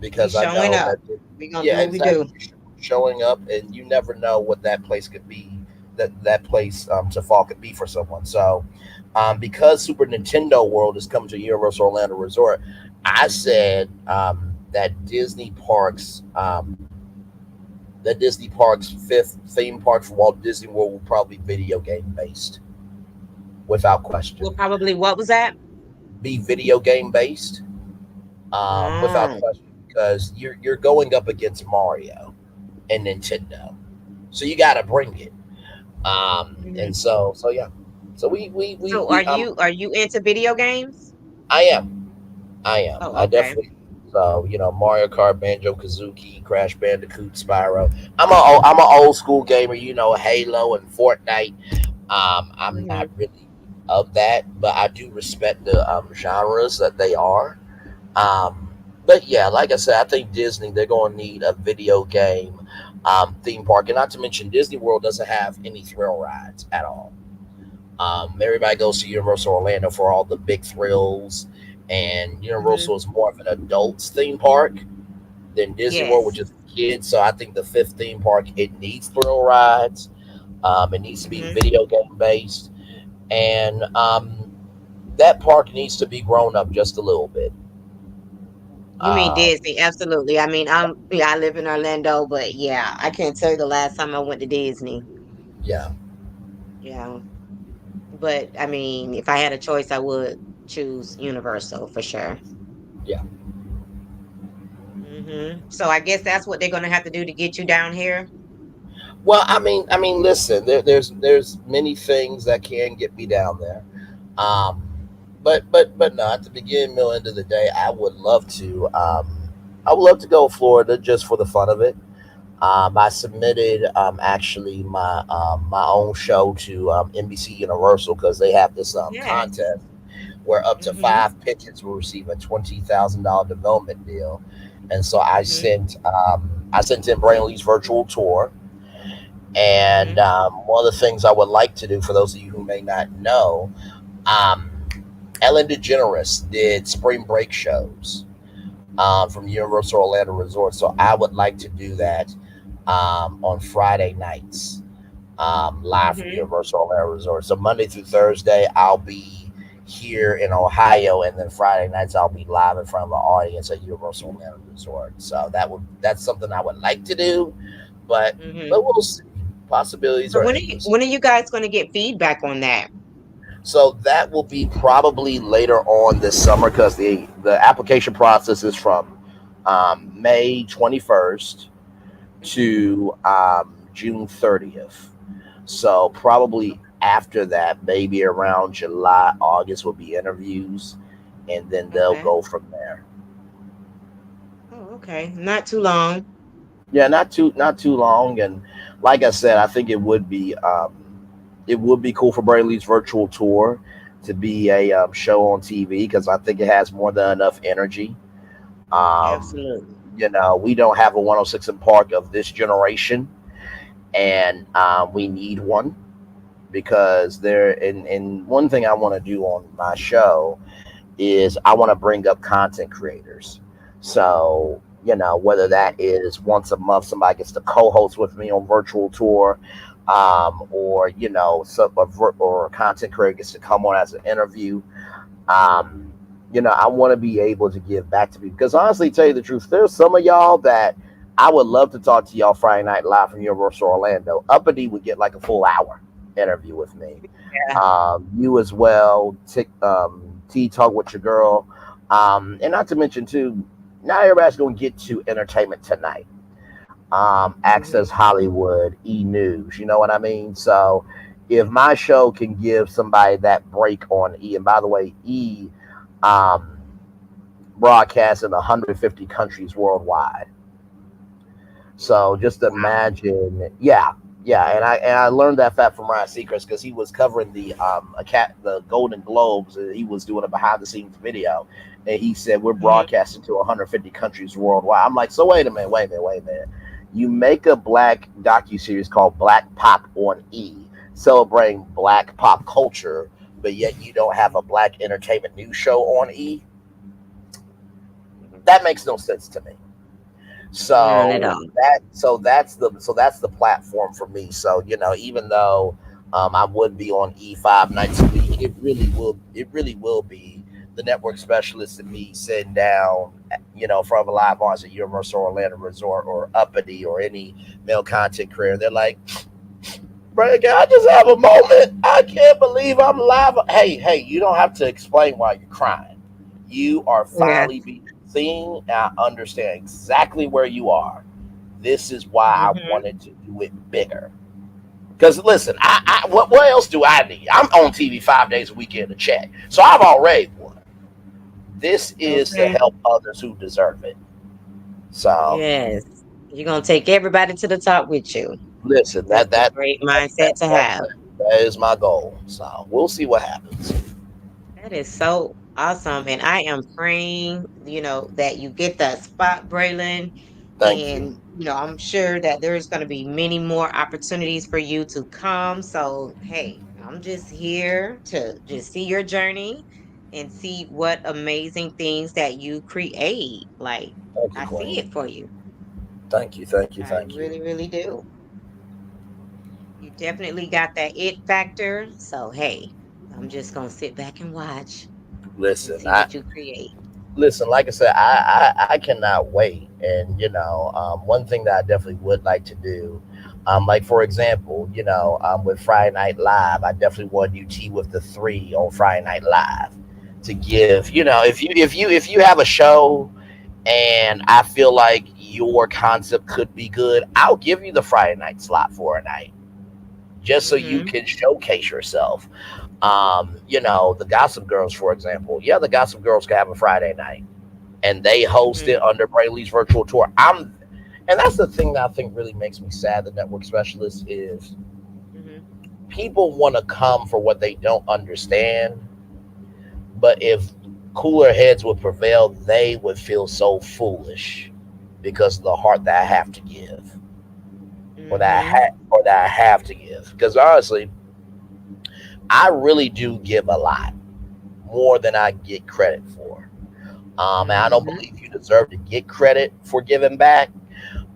We because I showing know up. that, We gonna do yeah, what we do. exactly, showing up, and you never know what that place could be, that place to fall could be for someone. So, because Super Nintendo World is coming to Universal Orlando Resort, I said that Disney Parks fifth theme park for Walt Disney World will probably be video game based, without Well, question. probably what was that? Be video game based, without Oh. question, because you're going up against Mario and Nintendo. So you got to bring it. And Mhm. so yeah. So So are you into video games? I am. I am. Oh, I okay. definitely. So Mario Kart, Banjo Kazooie, Crash Bandicoot, Spyro. I'm a old school gamer. Halo and Fortnite. I'm not Mhm. really of that, but I do respect the genres that they are. But yeah, like I said, I think Disney, they're going to need a video game theme park, and not to mention Disney World doesn't have any thrill rides at all. Everybody goes to Universal Orlando for all the big thrills, and Mhm. Universal is more of an adults theme park than Disney World, which Yes. is kids. So I think the fifth theme park, it needs thrill rides. It needs to be Mhm. video game based, and That park needs to be grown up just a little bit. You mean Um, Disney? Absolutely. I mean, I live in Orlando, but yeah, I can't tell you the last time I went to Disney. yeah, Yeah, but I mean, if I had a choice, I would choose Universal for sure. yeah. So I guess that's what they're gonna have to do to get you down here. Well, listen, there's many things that can get me down there. Um, but no, at the beginning, middle, end of the day, I would love to go to Florida just for the fun of it. I submitted actually my own show to NBC Universal because they have this Yes. contest where up to Mhm. five pitches will receive a $20,000 development deal, and so Mhm. I sent in Brainley's virtual tour. And Mhm. one of the things I would like to do for those of you who may not know, um, Ellen DeGeneres did spring break shows from Universal Orlando Resort. So I would like to do that on Friday nights, live from Mhm. Universal Orlando Resort. So Monday through Thursday, I'll be here in Ohio, and then Friday nights I'll be live in front of an audience at Universal Orlando Resort. So that's something I would like to do, but Mhm. we'll see. Possibilities So are endless. when are you guys gonna get feedback on that? So that will be probably later on this summer because the application process is from May 21st Mhm. to June 30th. So probably after that, maybe around July, August will be interviews, and then they'll Okay. go from there. Oh, okay. Not too long. Yeah, not too long, and like I said, I think it would be cool for Brayley's virtual tour to be a show on TV because I think it has more than enough energy. Um, Absolutely. we don't have a 106 in Park of this generation, and we need one because and one thing I want to do on my show is I want to bring up content creators. So, whether that Mhm. is once a month, somebody gets to co-host with me on virtual tour, or or a content creator gets to come on as an interview. Um, I want to be able to give back to people because honestly, tell you the truth, there's some of y'all that I would love to talk to y'all Friday night live from Universal Orlando. Uppity would get like a full hour interview with me. Yeah. You as well, T talk with your girl, and not to mention too, not everybody's going to get to entertainment tonight. Access Mhm. Hollywood, E News. You know what I mean? So if my show can give somebody that break on E, and by the way, E um, broadcasts in 150 countries worldwide. So just Wow. imagine, yeah, yeah, and I learned that fact from Ryan Seacrest because he was covering the Golden Globes. And he was doing a behind the scenes video, and he said we're Mhm. broadcasting to 150 countries worldwide. I'm like, so wait a minute, wait a minute, wait a minute. You make a black docu series called Black Pop on E, celebrating black pop culture, but yet you don't have a black entertainment news show on E. That makes no sense to me. None at all. That's the platform for me. So even though I would be on E5 nights a week, it really will be the network specialist and me sitting down, from a live audience at Universal Orlando Resort or Uppity or any male content creator. They're like, "Bro, can I just have a moment? I can't believe I'm live." Hey, you don't have to explain why you're crying. You are Yeah. finally being seen. And I understand exactly where you are. This is why I Mhm. wanted to do it bigger. Because listen, what else do I need? I'm on TV 5 days a week in the check, so I've already won. This is to Okay. help others who deserve it. So Yes. You're gonna take everybody to the top with you. listen, That's a great mindset to have. that is my goal. So we'll see what happens. That is so awesome. And I am praying, that you get that spot, Braylon. Thank you. And, I'm sure that there's going to be many more opportunities for you to come. So, hey, I'm just here to just see your journey and see what amazing things that you create. Like, Thank you, I see Queen. it for you. Thank you. Thank you. I Thank you. really, really do. You definitely got that it factor. So, hey. I'm just gonna sit back and watch and Listen, see what you create. like I said, I cannot wait. And one thing that I definitely would like to do, like for example, with Friday Night Live, I definitely want you tea with the three on Friday Night Live to give. If you have a show and I feel like your concept could be good, I'll give you the Friday night slot for a night just so you Mm-hmm. can showcase yourself. The Gossip Girls, for example. Yeah, the Gossip Girls can have a Friday night, and they host Mm-hmm. it under Brayley's virtual tour. And that's the thing that I think really makes me sad. The network specialist is Mm-hmm. people want to come for what they don't understand, but if cooler heads would prevail, they would feel so foolish because of the heart that I have to give, Mm-hmm. or that I have to give. Because honestly, I really do give a lot more than I get credit for. And I don't Mm-hmm. believe you deserve to get credit for giving back.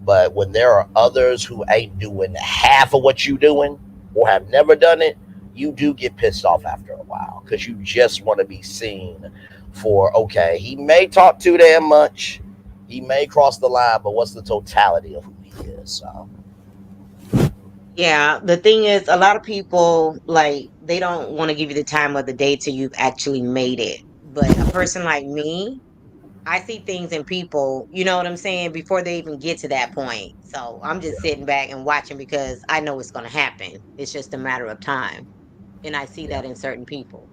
But when there are others who ain't doing half of what you doing or have never done it, you do get pissed off after a while because you just want to be seen for, okay, he may talk too damn much, he may cross the line, but what's the totality of who he is? So, Yeah, the thing is, a lot of people like they don't want to give you the time of the day till you've actually made it. But a person like me, I see things in people, you know what I'm saying, before they even get to that point. So I'm just yeah, sitting back and watching because I know it's going to happen. It's just a matter of time. And I see yeah, that in certain people.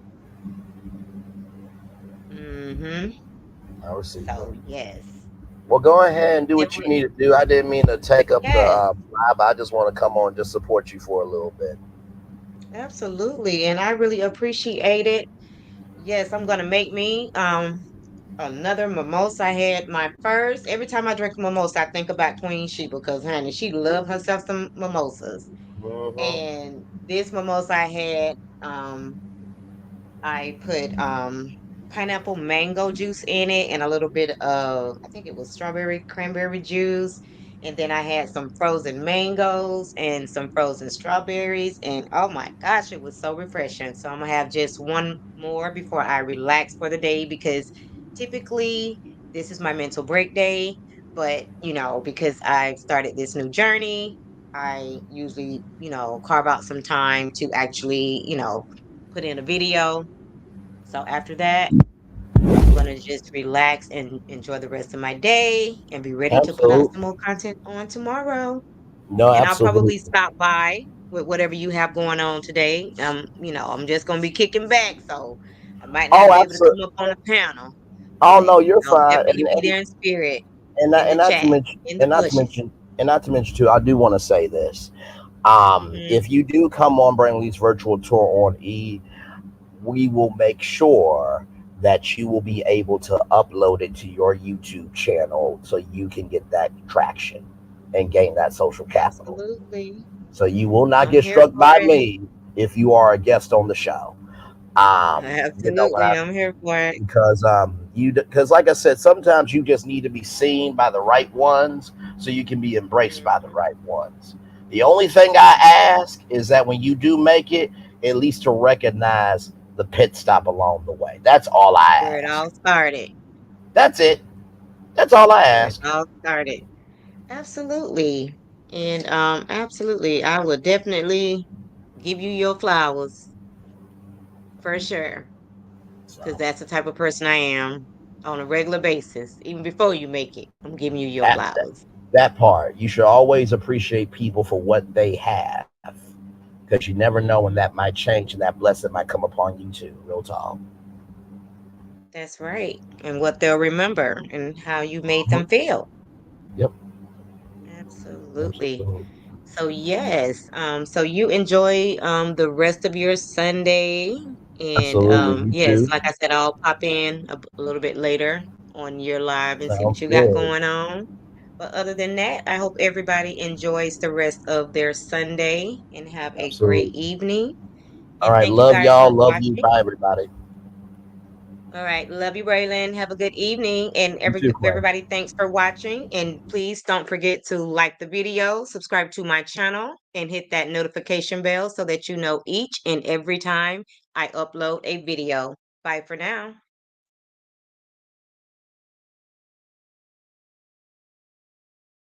Hmm. I receive that. So, yes. Well, go ahead and do And what you need to do. I didn't mean to take up the yes, vibe. I just want to come on and just support you for a little bit. absolutely. And I really appreciate it. Yes, I'm going to make me another mimosa. I had my first. Every time I drink a mimosa, I think about Queen Sheba because, honey, she loved herself some mimosas. Hmm. And this mimosa I had, I put pineapple mango juice in it and a little bit of, I think it was strawberry cranberry juice. And then I had some frozen mangoes and some frozen strawberries. And oh my gosh, it was so refreshing. So I'm going to have just one more before I relax for the day because typically this is my mental break day. But, because I've started this new journey, I usually, carve out some time to actually, put in a video. So after that, I'm going to just relax and enjoy the rest of my day and be ready to put out Absolutely. some more content on tomorrow. No, And I'll absolutely. probably stop by with whatever you have going on today. I'm just going to be kicking back. So I might not Oh, be able to come absolutely. up on the panel, Oh but no, you're I'll fine. definitely be there in spirit, in And the not to chat, mention in the and not to bushes. mention and not to mention too, I do want to say this. Hmm. If you do come on Brantley's virtual tour on E, we will make sure that you will be able to upload it to your YouTube channel so you can get that traction and gain that social capital. Absolutely. So you will not I'm get here struck for by it. me if you are a guest on the show. You know what Absolutely. I I'm here for it. because because like I said, sometimes you just need to be seen by the right ones so you can be embraced by the Mhm. right ones. The only thing I ask is that when you do make it, at least to recognize the pit stop along the way. That's all Where I it ask. all started. That's it. That's all I Where it ask. all started. Absolutely. And absolutely, I will definitely give you your flowers for sure. Because So that's the type of person I am on a regular basis. Even before you make it, I'm giving you your that, flowers. that part, you should always appreciate people for what they have, because you never know when that Hmm. might change and that blessing might come upon you too. Real talk. That's right. And what they'll remember and how you made Mhm. them feel. Yep. Absolutely. Absolutely. So yes, so you enjoy the rest of your Sunday, and Absolutely. You yes, too. like I said, I'll pop in a little bit later on your live and see what Sounds you got good. going on. But other than that, I hope everybody enjoys the rest of their Sunday and have a great Absolutely. evening. All And right. thank you Love guys y'all. for Love you. watching. Bye, everybody. All right. Love you, Braylon. Have a good evening. And You too, Quinn. everybody, thanks for watching. And please don't forget to like the video, subscribe to my channel, and hit that notification bell so that you know each and every time I upload a video. Bye for now.